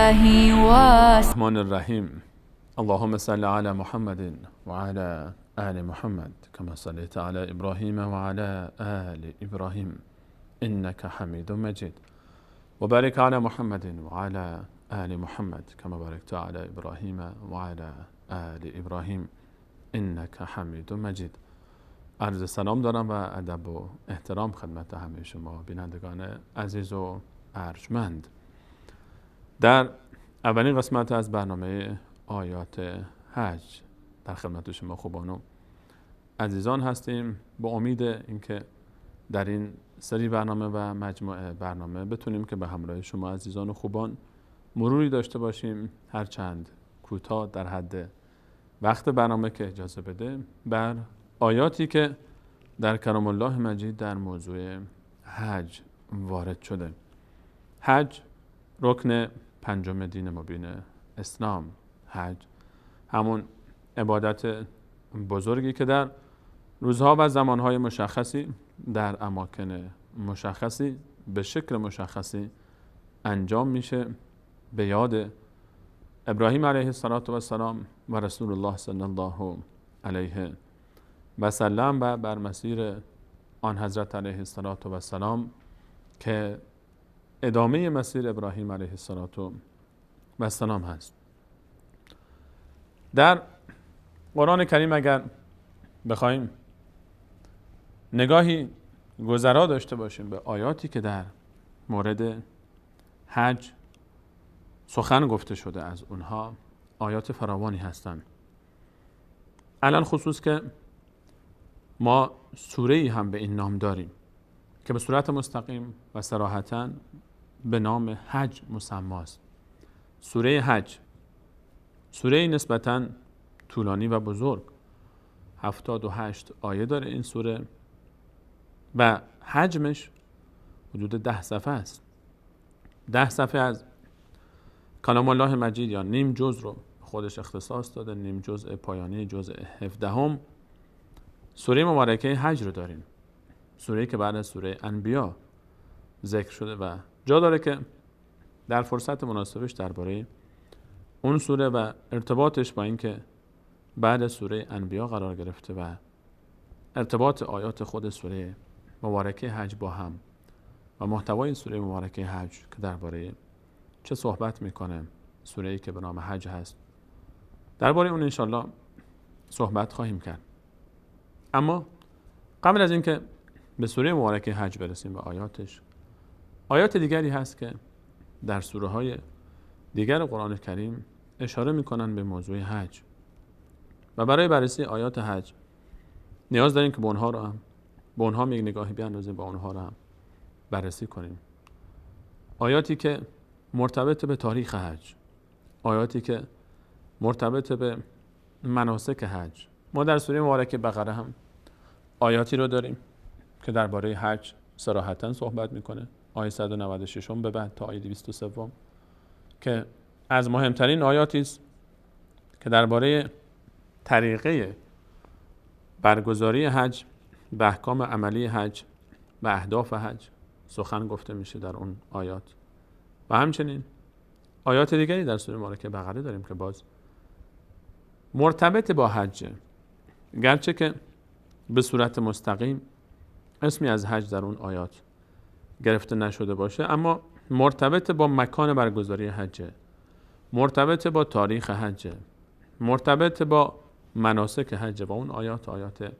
الله الرحمن الرحیم. اللهم صل علی محمد و علی آل محمد كما صليت على ابراهیم و علی آل ابراهیم انك حمید مجید و بارک علی محمد و علی آل محمد كما باركت على ابراهیم و علی آل ابراهیم انك حمید مجید. عرض سلام دارم و ادب و احترام خدمت همه شما بینندگان عزیز و ارجمند. در اولین قسمت از برنامه آیات حج در خدمت شما خوبان و عزیزان هستیم، با امید اینکه در این سری برنامه و مجموعه برنامه بتونیم که به همراه شما عزیزان و خوبان مروری داشته باشیم، هرچند کوتاه در حد وقت برنامه که اجازه بده، بر آیاتی که در کلام الله مجید در موضوع حج وارد شده. حج رکن پنجم دین مبین اسلام. حج همون عبادت بزرگی که در روزها و زمانهای مشخصی در اماکن مشخصی به شکل مشخصی انجام میشه به یاد ابراهیم علیه السلام و رسول الله صلی الله علیه و سلم و بر مسیر آن حضرت علیه السلام که ادامه مسیر ابراهیم علیه السلام هست. در قرآن کریم اگر بخوایم نگاهی گذرا داشته باشیم به آیاتی که در مورد حج سخن گفته شده، از اونها آیات فراوانی هستند. الان خصوص که ما سوره‌ای هم به این نام داریم که به صورت مستقیم و صراحتاً به نام حج مسماست. سوره حج، سوره نسبتاً طولانی و بزرگ، 78 آیه داره این سوره و حجمش حدود 10 صفحه است. 10 صفحه از کلام الله مجید یا نیم جزء رو خودش اختصاص داده. نیم جزء پایانی جزء 17 سوره مبارکه حج رو داریم، سوره‌ای که بعد از سوره انبیا ذکر شده و جا داره که در فرصت مناسبش درباره اون سوره و ارتباطش با اینکه بعد از سوره انبیا قرار گرفته و ارتباط آیات خود سوره مبارکه حج با هم و محتوای سوره مبارکه حج که درباره چه صحبت میکنه، سوره‌ای که به نام حج هست، درباره اون انشالله صحبت خواهیم کرد. اما قبل از اینکه به سوره مبارکه حج برسیم و آیاتش، آیات دیگری هست که در سوره های دیگر قرآن کریم اشاره میکنن به موضوع حج و برای بررسی آیات حج نیاز داریم که به اونها یک نگاهی بیاندازیم، با اونها رو هم بررسی کنیم. آیاتی که مرتبط به تاریخ حج، آیاتی که مرتبط به مناسک حج. ما در سوره مبارکه بقره هم آیاتی رو داریم که درباره حج صراحتاً صحبت میکنه، آیه 196 به بعد تا آیه 203 که از مهمترین آیاتی است که درباره طریقه برگزاری حج، به احکام عملی حج و اهداف حج سخن گفته میشه در اون آیات. و همچنین آیات دیگری در سوره مبارکه بقره داریم که باز مرتبط با حج، گرچه که به صورت مستقیم اسمی از حج در اون آیات گرفته نشده باشه، اما مرتبط با مکان برگزاری حج، مرتبط با تاریخ حج، مرتبط با مناسک حج. و اون آیات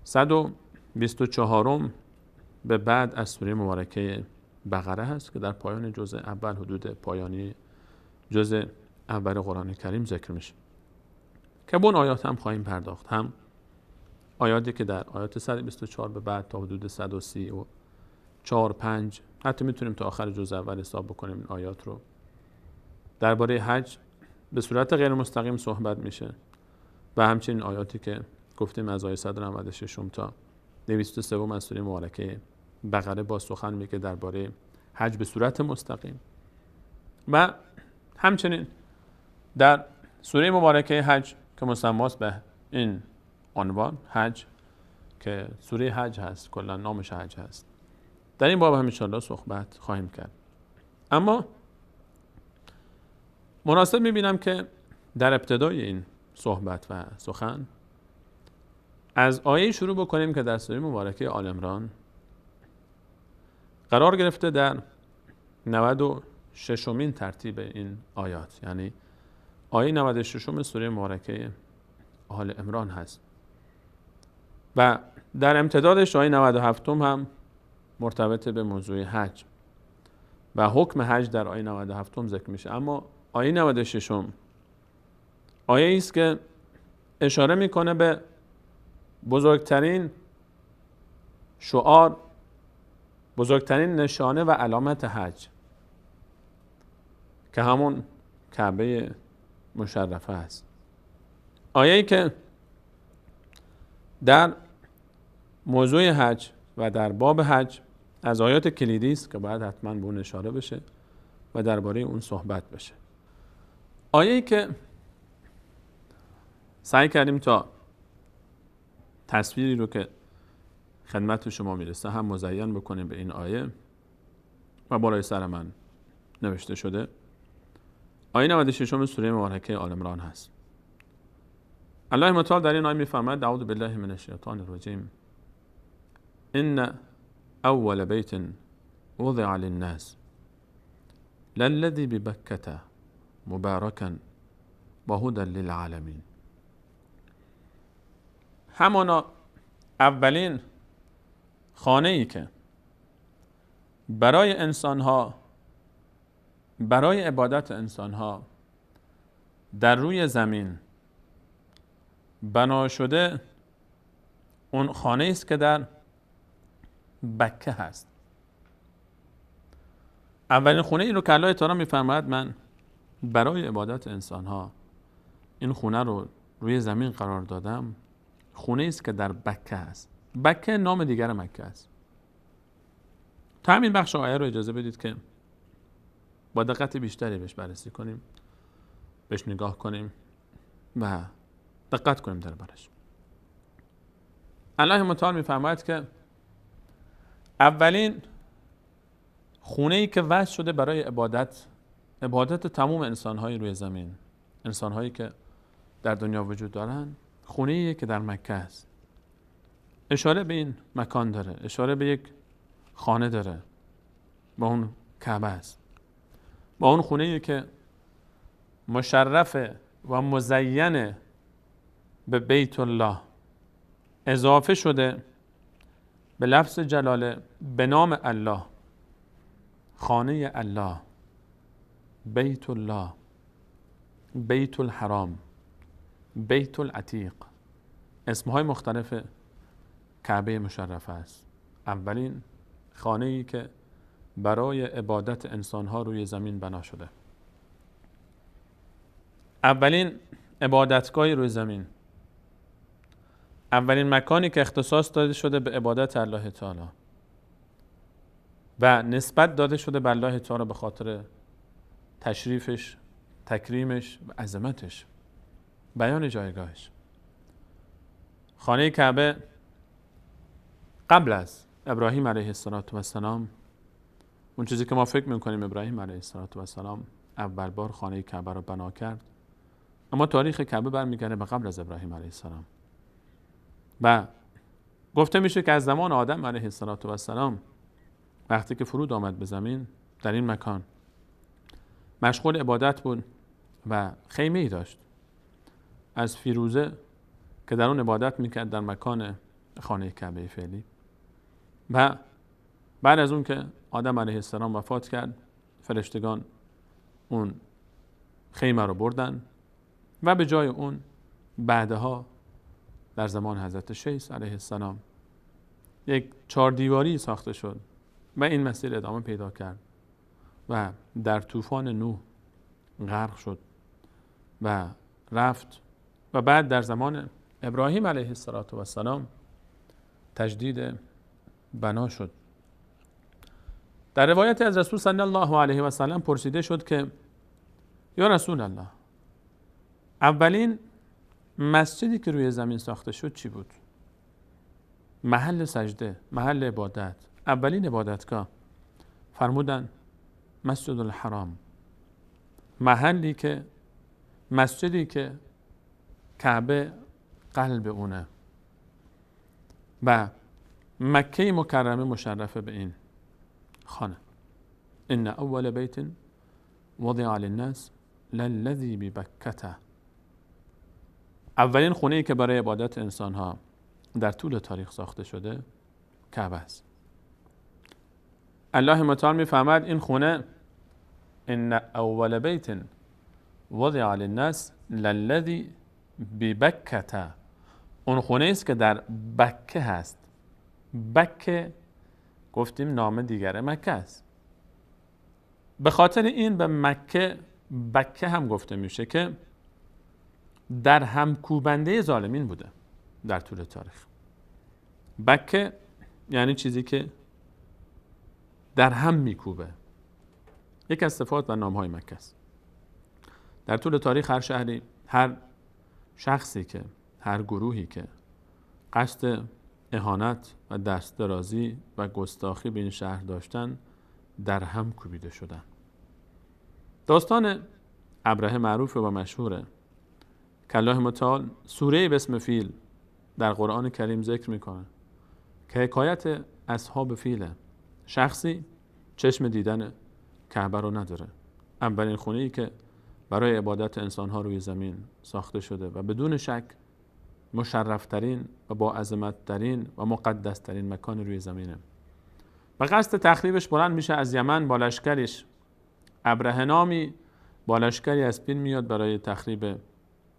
124 به بعد از سوره مبارکه بقره هست که در پایان جزء اول، حدود پایانی جزء اول قرآن کریم ذکر میشه که به اون آیات هم خواهیم پرداخت. هم آیاتی که در آیات 124 به بعد تا حدود 134 5 حتی میتونیم تا آخر جزء اول حساب بکنیم این آیات رو، درباره حج به صورت غیر مستقیم صحبت میشه. و همچنین آیاتی که گفتیم از آیه 196 تا 203 از سوره مبارکه بقره با سخن میگه درباره حج به صورت مستقیم. و همچنین در سوره مبارکه حج که مسماست به این عنوان حج، که سوره حج هست، کلا نامش حج هست، در این باب هم انشاءالله صحبت خواهیم کرد. اما مناسب میبینم که در ابتدای این صحبت و سخن از آیه شروع بکنیم که در سوره مبارکه آل عمران قرار گرفته در 96مین ترتیب این آیات، یعنی آیه 96 سوره مبارکه آل عمران هست و در امتدادش آیه 97 هم مرتبط به موضوع حج و حکم حج در آیه 97 ذکر میشه. اما آیه 96 آیه است که اشاره میکنه به بزرگترین شعار، بزرگترین نشانه و علامت حج که همون کعبه مشرفه است. آیه‌ای که در موضوع حج و در باب حج از آیات کلیدی است که باید حتما به اون اشاره بشه و درباره اون صحبت بشه. آیه‌ای که سعی کردیم تا تصویری رو که خدمت شما میرسه هم مزین بکنیم به این آیه و بالای سر من نوشته شده. آیه 96 سوره مبارکه آل عمران هست. الله متعال در این آیه میفرماید اعوذ بالله من الشیطان الرجیم ان اول بیت وضع للناس للذی ببکة مبارکا و هدی للعالمین. همانا اولین خانه ای که برای انسانها، برای عبادت انسانها در روی زمین بنا شده، اون خانه است که در بکه هست. اولین خونه ای رو که الله تعالی میفرماید من برای عبادت انسانها این خونه رو روی زمین قرار دادم، خونه است که در بکه هست. بکه نام دیگر مکه است. تا همین بخش آیه رو اجازه بدید که با دقت بیشتری بهش بررسی کنیم، بهش نگاه کنیم و دقت کنیم دربارش. الله متعال میفرماید که اولین خونه‌ای که وضع شده برای عبادت تمام انسان‌های روی زمین، انسان‌هایی که در دنیا وجود دارن، خونه‌ایه که در مکه است. اشاره به این مکان داره، اشاره به یک خانه داره، با اون کعبه است، با اون خونه‌ای که مشرفه و مزین به بیت الله، اضافه شده به لفظ جلاله به نام الله، خانه الله، بیت الله، بیت الحرام، بیت العتیق، اسمهای مختلف کعبه مشرفه است. اولین خانه‌ای که برای عبادت انسانها روی زمین بنا شده، اولین عبادتگاهی روی زمین، اولین مکانی که اختصاص داده شده به عبادت الله تعالی و نسبت داده شده به الله تعالی به خاطر تشریفش، تکریمش و عظمتش، بیان جایگاهش. خانه کعبه قبل از ابراهیم علیه السلام، اون چیزی که ما فکر میکنیم ابراهیم علیه السلام اول بار خانه کعبه رو بنا کرد، اما تاریخ کعبه برمیگرده به قبل از ابراهیم علیه السلام و گفته میشه که از زمان آدم علیه السلام وقتی که فرود آمد به زمین در این مکان مشغول عبادت بود و خیمه ای داشت از فیروزه که در اون عبادت میکرد در مکان خانه کعبه فعلی. و بعد از اون که آدم علیه السلام وفات کرد، فرشتگان اون خیمه رو بردن و به جای اون بعدها در زمان حضرت شیث علیه السلام یک 4 دیواری ساخته شد و این مسیر ادامه پیدا کرد و در طوفان نوح غرق شد و رفت و بعد در زمان ابراهیم علیه السلام تجدید بنا شد. در روایت از رسول صلی الله علیه و سلم پرسیده شد که یا رسول الله، اولین مسجدی که روی زمین ساخته شد چی بود؟ محل سجده، محل عبادت، اولین عبادتگاه. فرمودن مسجد الحرام، محلی که مسجدی که کعبه قلب اونه و مکه مکرمه مشرفه به این خانه. ان اول بیت وضع للناس للذی ببکته، اولین خونه ای که برای عبادت انسان ها در طول تاریخ ساخته شده کعبه است. الله متعال میفهمد این خونه ان اول بیت وضع للناس للذی ببکته، اون خونه است که در بکه هست. بکه گفتیم نام دیگر مکه است. به خاطر این به مکه بکه هم گفته میشه که در هم کوبنده ظالمین بوده در طول تاریخ. بکه یعنی چیزی که در هم میکوبه. یک از صفات و نامهای مکه است. در طول تاریخ هر شهری، هر شخصی که، هر گروهی که قصد اهانت و دست درازی و گستاخی به این شهر داشتن در هم کوبیده شدن. داستان ابرهه معروف و مشهوره که الله متعال سوره به اسم فیل در قرآن کریم ذکر میکنه که حکایت اصحاب فیله. شخصی چشم دیدن کعبه رو نداره، اولین خونه‌ای که برای عبادت انسانها روی زمین ساخته شده و بدون شک مشرفترین و با عظمت‌ترین و مقدسترین مکان روی زمینه. و قصد تخریبش بلند میشه از یمن با لشکرش. ابرهه نامی با لشکری از پیل میاد برای تخریب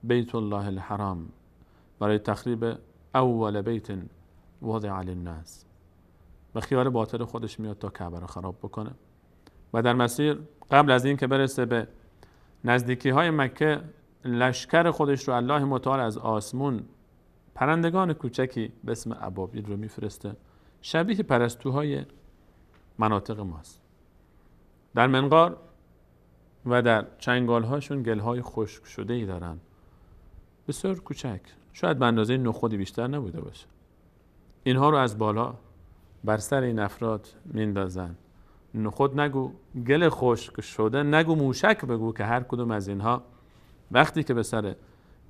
بیت الله الحرام، برای تخریب اول بیت وضع للناس، و خیال باطل خودش میاد تا کعبه رو خراب بکنه. و در مسیر قبل از این که برسه به نزدیکی های مکه، لشکر خودش رو الله متعال از آسمون پرندگان کوچکی به اسم ابابیل رو میفرسته، شبیه پرستوهای مناطق ماست. در منقار و در چنگال هاشون گل های خشک شده ای دارن، بسیار کوچک، شاید به اندازه نخودی بیشتر نبوده باشه. اینها رو از بالا بر سر این افراد میندازن. نخود نگو، گل خشک شده نگو، موشک بگو، که هر کدوم از اینها وقتی که به سر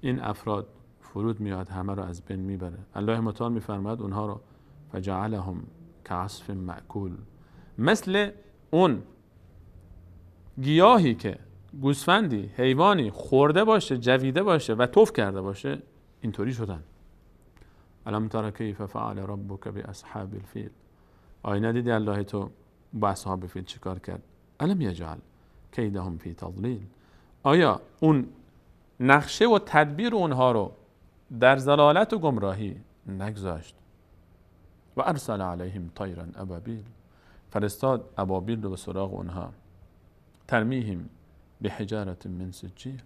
این افراد فرود میاد همه رو از بین میبره. الله متعال میفرماد اونها رو فجعلهم کعصف مأکول، مثل اون گیاهی که گوسفندی، حیوانی خورده باشه، جویده باشه و تف کرده باشه، اینطوری شدن. الم تر کیف فعل ربک باصحاب الفیل، آیا ندیدی الله تو با اصحاب فیل چیکار کرد؟ الم یجعل کیدهم فی تضلیل، آیا اون نقشه و تدبیر اونها رو در ضلالت و گمراهی نگذاشت؟ و ارسل علیهم طیرا ابابیل، فرستاد ابابیل رو به سراغ اونها، ترمیهم بحجارة من سجیل،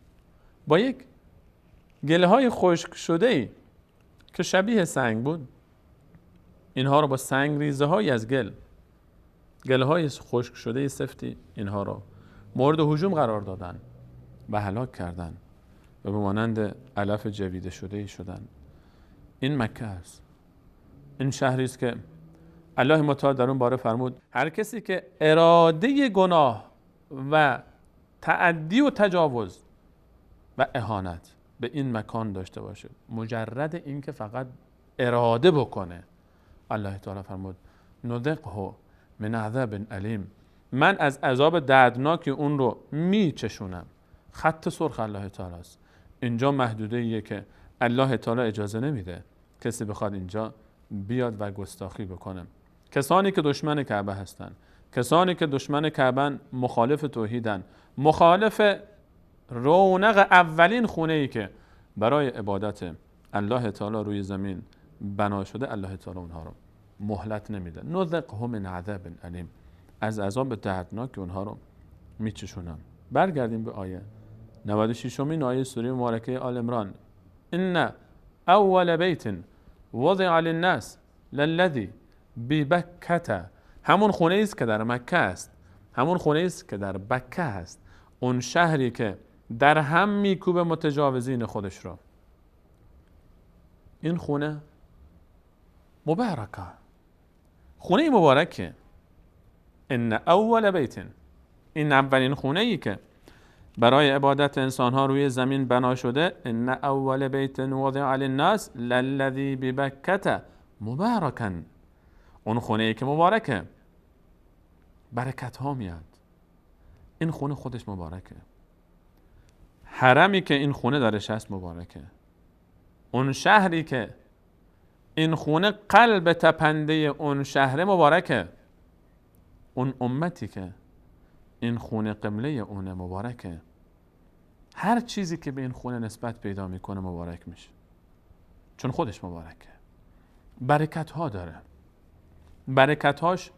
با یک گله های خشک شده ای که شبیه سنگ بود، اینها رو با سنگ ریزه های از گله های خشک شده سفتی اینها رو مورد هجوم قرار دادن و هلاک کردن و به مانند علف جویده شده ای شدن. این مکه است. این شهری است که الله متعال در اون باره فرمود هر کسی که اراده گناه و تعدی و تجاوز و اهانت به این مکان داشته باشه، مجرد این که فقط اراده بکنه، الله تعالی فرمود نذقه من عذاب علیم، من از عذاب دردناک اون رو میچشونم. خط سرخ الله تعالی است. اینجا محدوده ایه که الله تعالی اجازه نمیده کسی بخواد اینجا بیاد و گستاخی بکنه. کسانی که دشمن کعبه هستن، کسانی که دشمن کعبه، مخالف توحیدن، مخالف رونق اولین خونه ای که برای عبادت الله تعالی روی زمین بنا شده، الله تعالی اونها رو مهلت نمیده. نذقهم من عذاب علیم، از عذاب دردناک اونها رو میچشونم. برگردیم به آیه 96 آیه سوره مبارکه آل عمران. ان اول بیت وضع للناس للذی ببکه، همون خونه است که در مکه است، همون خونه است که در بکه است، اون شهری که در هم میکوبه متجاوزین خودش رو. این خونه مبارکه، خونه مبارکه. ان اول بیت، این اولین خونه ای که برای عبادت انسان ها روی زمین بنا شده. ان اول بیت وضع للناس للذی ببکة مبارکا. اون خونه ای که مبارکه، برکت ها میاد. این خونه خودش مبارکه. حرمی که این خونه درش هست مبارکه. اون شهری که این خونه قلب تپنده اون شهر مبارکه. اون امتی که این خونه قبله اونه مبارکه. هر چیزی که به این خونه نسبت پیدا میکنه مبارک میشه، چون خودش مبارکه. برکت ها داره، برکت هاش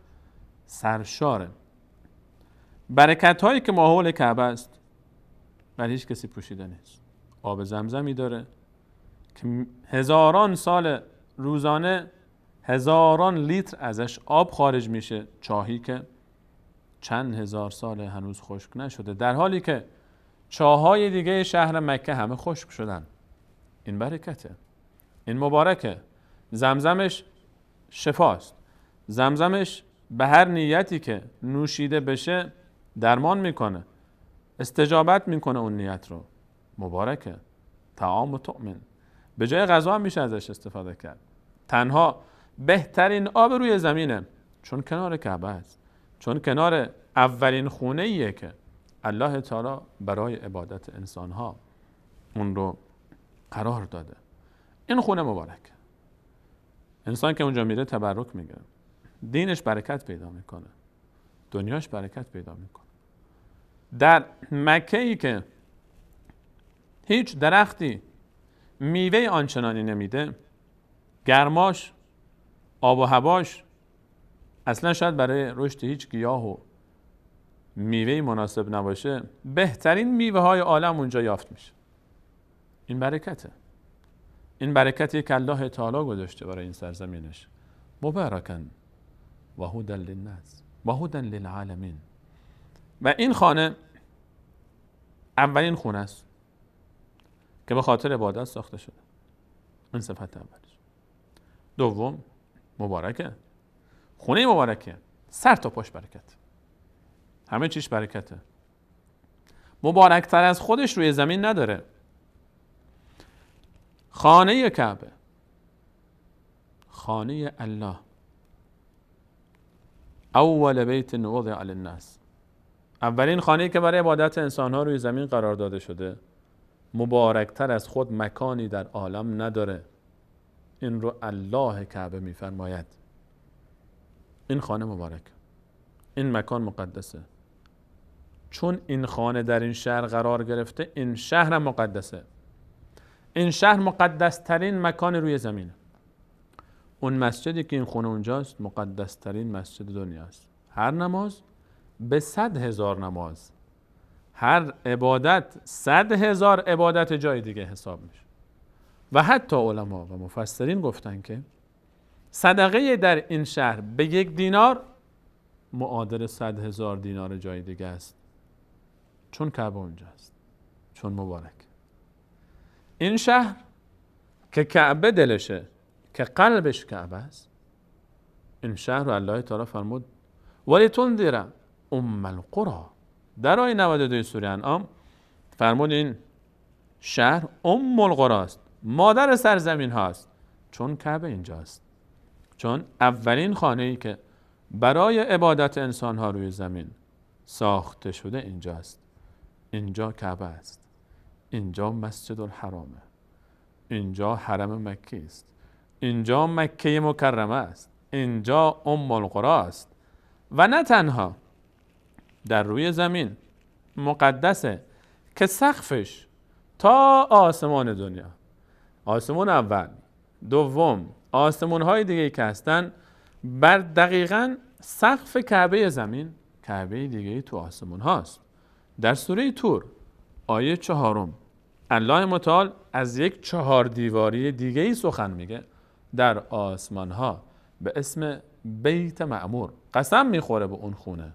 سرشاره. برکت هایی که ماحول کعبه است بر هیچ کسی پوشیده نیست. آب زمزمی داره که هزاران سال روزانه هزاران لیتر ازش آب خارج میشه، چاهی که چند هزار سال هنوز خشک نشده، در حالی که چاهای دیگه شهر مکه همه خشک شدن. این برکته، این مبارکه. زمزمش شفاست. زمزمش به هر نیتی که نوشیده بشه درمان میکنه، استجابت میکنه اون نیت رو. مبارکه. طعام تؤمن. به جای غذا هم میشه ازش استفاده کرد. تنها بهترین آب روی زمینه، چون کنار کعبه است، چون کنار اولین خونه ایه که الله تعالی برای عبادت انسانها اون رو قرار داده. این خونه مبارک. انسان که اونجا میره تبرک میگیره، دینش برکت پیدا میکنه، دنیاش برکت پیدا میکنه. در مکه ای که هیچ درختی میوه آنچنانی نمیده، گرماش، آب و هواش اصلا شاید برای رشد هیچ گیاه و میوه مناسب نباشه، بهترین میوه های عالم اونجا یافت میشه. این برکته. این برکتی که الله تعالی گذاشته برای این سرزمینش. مبارکن و هدی للناس و هدی للعالمین. و این خانه اولین خونه است که به خاطر عبادت ساخته شده. این صفت اولش. دوم، مبارکه. خونه مبارکه، سر تا پاش برکت، همه چیش برکته. مبارکتر از خودش روی زمین نداره. خانه کعبه، خانه الله، اول بیت وضع للناس، اولین خانه‌ای که برای عبادت انسان‌ها روی زمین قرار داده شده، مبارکتر از خود مکانی در عالم نداره. این رو الله کعبه می‌فرماید. این خانه مبارک، این مکان مقدسه. چون این خانه در این شهر قرار گرفته، این شهر مقدسه. این شهر مقدس ترین مکان روی زمینه. اون مسجدی که این خونه اونجاست مقدس ترین مسجد دنیاست. هر نماز به 100,000 نماز، هر عبادت 100,000 عبادت جای دیگه حساب میشه. و حتی علما و مفسرین گفتن که صدقه در این شهر به 1 دینار معادل 100,000 دینار جای دیگه است، چون کعبه اونجاست، چون مبارک. این شهر که کعبه دلشه، که قلبش کعبه است، این شهر رو الله تعالی فرمود ولتنذر ام القرى. در آیه 92 سوره انعام فرمود این شهر ام القرى است، مادر سرزمین هاست، چون کعبه اینجاست. چون اولین خانه‌ای که برای عبادت انسان ها روی زمین ساخته شده اینجاست. اینجا کعبه است، اینجا مسجد الحرامه، اینجا حرم مکی است، اینجا مکه مکرمه است، اینجا ام القرى است. و نه تنها در روی زمین مقدسه که سقفش تا آسمان دنیا، آسمان اول، دوم، آسمان های دیگه که هستن، بر دقیقاً سقف کعبه زمین کعبه دیگه تو آسمان هاست. در سوره طور آیه 4 الله متعال از یک 4 دیواری دیگه ای سخن میگه در آسمان ها به اسم بیت معمور. قسم میخوره به اون خونه،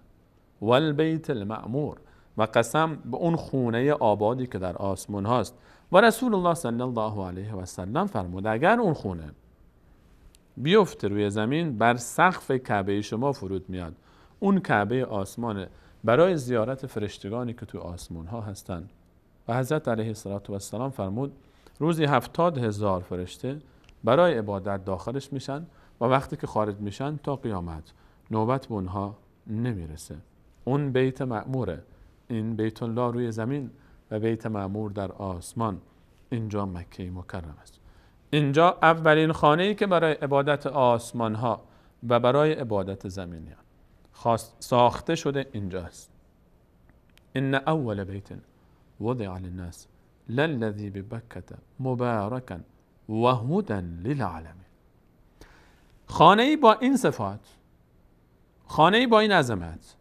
والبیت المعمور، و قسم به اون خونه آبادی که در آسمان هاست. و رسول الله صلی الله علیه و سلم فرمود اگر اون خونه بیفته روی زمین، بر سقف کعبه شما فرود میاد. اون کعبه آسمان برای زیارت فرشتگانی که تو آسمون ها هستند. و حضرت علیه السلام فرمود روزی 70,000 فرشته برای عبادت داخلش میشن و وقتی که خارج میشن تا قیامت نوبت به اونها نمیرسه. اون بیت معموره، این بیت الله روی زمین و بیت معمور در آسمان. اینجا مکه مکرم است. اینجا اولین خانه‌ای که برای عبادت آسمان ها و برای عبادت زمینیان ساخته شده اینجاست. ان اول بیت وضع للناس للذی ببکة مبارکا و هدی للعالمین. خانه‌ای با این صفات، خانه‌ای با این عظمت،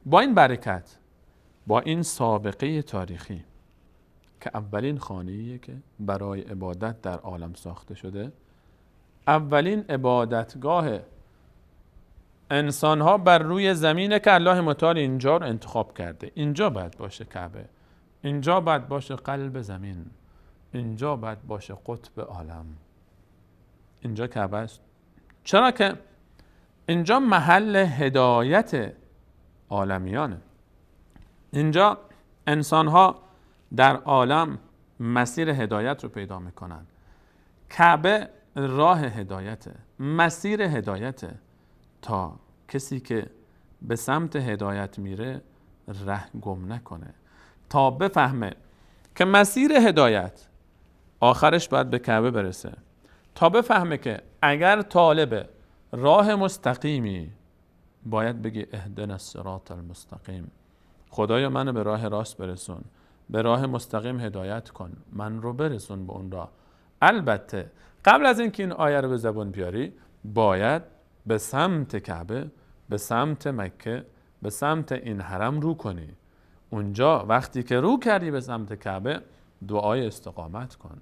با این برکت، با این سابقه تاریخی که اولین خانه‌ایه که برای عبادت در عالم ساخته شده، اولین عبادتگاه انسان‌ها بر روی زمینه که الله متعال اینجا رو انتخاب کرده. اینجا باید باشه کعبه، اینجا باید باشه قلب زمین، اینجا باید باشه قطب عالم. اینجا کعبه است. چرا که اینجا محل هدایت عالمیانه. اینجا انسان‌ها در عالم مسیر هدایت رو پیدا میکنن. کعبه راه هدایته، مسیر هدایته، تا کسی که به سمت هدایت میره ره گم نکنه، تا بفهمه که مسیر هدایت آخرش باید به کعبه برسه، تا بفهمه که اگر طالب راه مستقیمی باید بگی اهدنا الصراط المستقیم، خدایا منو به راه راست برسون، به راه مستقیم هدایت کن، من رو برسون به اون راه. البته قبل از اینکه این آیه رو به زبان بیاری باید به سمت کعبه، به سمت مکه، به سمت این حرم رو کنی. اونجا وقتی که رو کردی به سمت کعبه دعای استقامت کن،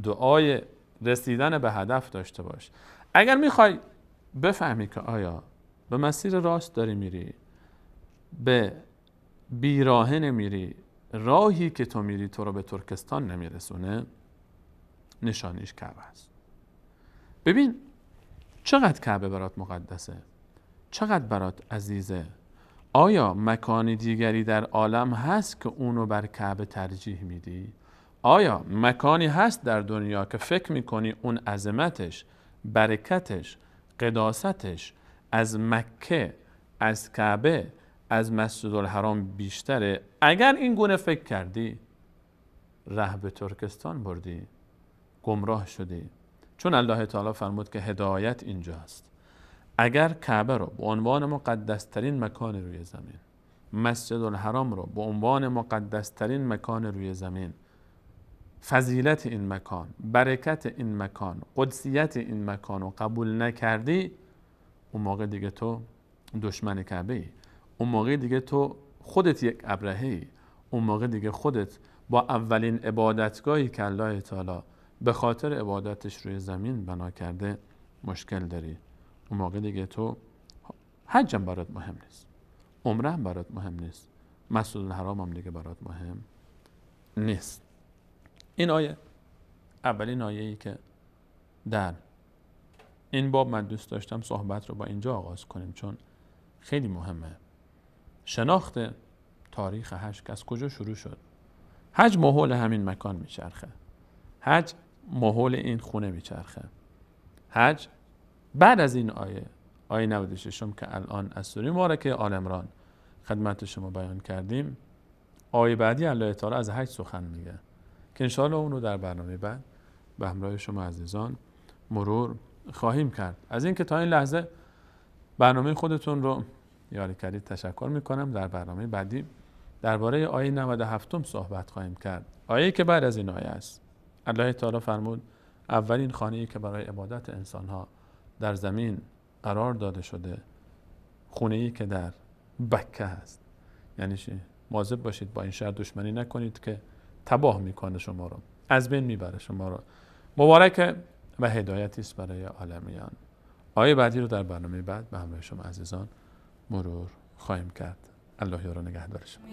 دعای رسیدن به هدف داشته باش. اگر میخوای بفهمی که آیا به مسیر راست داری میری، به بیراهه نمیری، راهی که تو میری تو رو به ترکستان نمیرسونه، نشانیش کعبه است. ببین چقدر کعبه برات مقدسه، چقدر برات عزیزه. آیا مکان دیگری در عالم هست که اونو بر کعبه ترجیح میدی؟ آیا مکانی هست در دنیا که فکر میکنی اون عظمتش، برکتش، قداستش از مکه، از کعبه، از مسجد الحرام بیشتره؟ اگر این گونه فکر کردی ره به ترکستان بردی، گمراه شدی. چون الله تعالی فرمود که هدایت اینجاست. اگر کعبه رو به عنوان مقدسترین مکان روی زمین، مسجد الحرام رو به عنوان مقدسترین مکان روی زمین، فضیلت این مکان، برکت این مکان، قدسیت این مکان رو قبول نکردی، اون موقع دیگه تو دشمن کعبه ای، اون موقع دیگه تو خودت یک ابرهه ای، اون موقع دیگه خودت با اولین عبادتگاهی که الله تعالی به خاطر عبادتش روی زمین بنا کرده مشکل داری. اون موقع دیگه تو حج هم برات مهم نیست، عمره هم برات مهم نیست، مسجد الحرام هم دیگه برات مهم نیست. این آیه اولین آیه‌ای که در این باب من دوست داشتم صحبت رو با اینجا آغاز کنیم، چون خیلی مهمه. شناخت تاریخ حج که از کجا شروع شد. حج ماحول همین مکان میچرخه، حج ماحول این خونه میچرخه. حج بعد از این آیه 96 که الان از سوره مبارکه آل عمران خدمت شما بیان کردیم، آیه بعدی الله تعالی از حج سخن میگه که انشاءالله اون رو در برنامه بعد به همراه شما عزیزان مرور خواهیم کرد. از اینکه تا این لحظه برنامه خودتون رو یاری کردید تشکر میکنم. در برنامه بعدی درباره آیه 97 صحبت خواهیم کرد، آیه که بعد از این آیه است. الله تعالی فرمود اولین خانه‌ای که برای عبادت انسان‌ها در زمین قرار داده شده خونه‌ای که در بکه هست. یعنی چی؟ مواظب باشید با این شهر دشمنی نکنید که تباه میکنه شما رو، از بین میبره شما رو. مبارک و هدایتی است برای عالمیان. آیه بعدی رو در برنامه بعد به همراه شما عزیزان مرور خواهیم کرد. الله یار و نگهدار شما.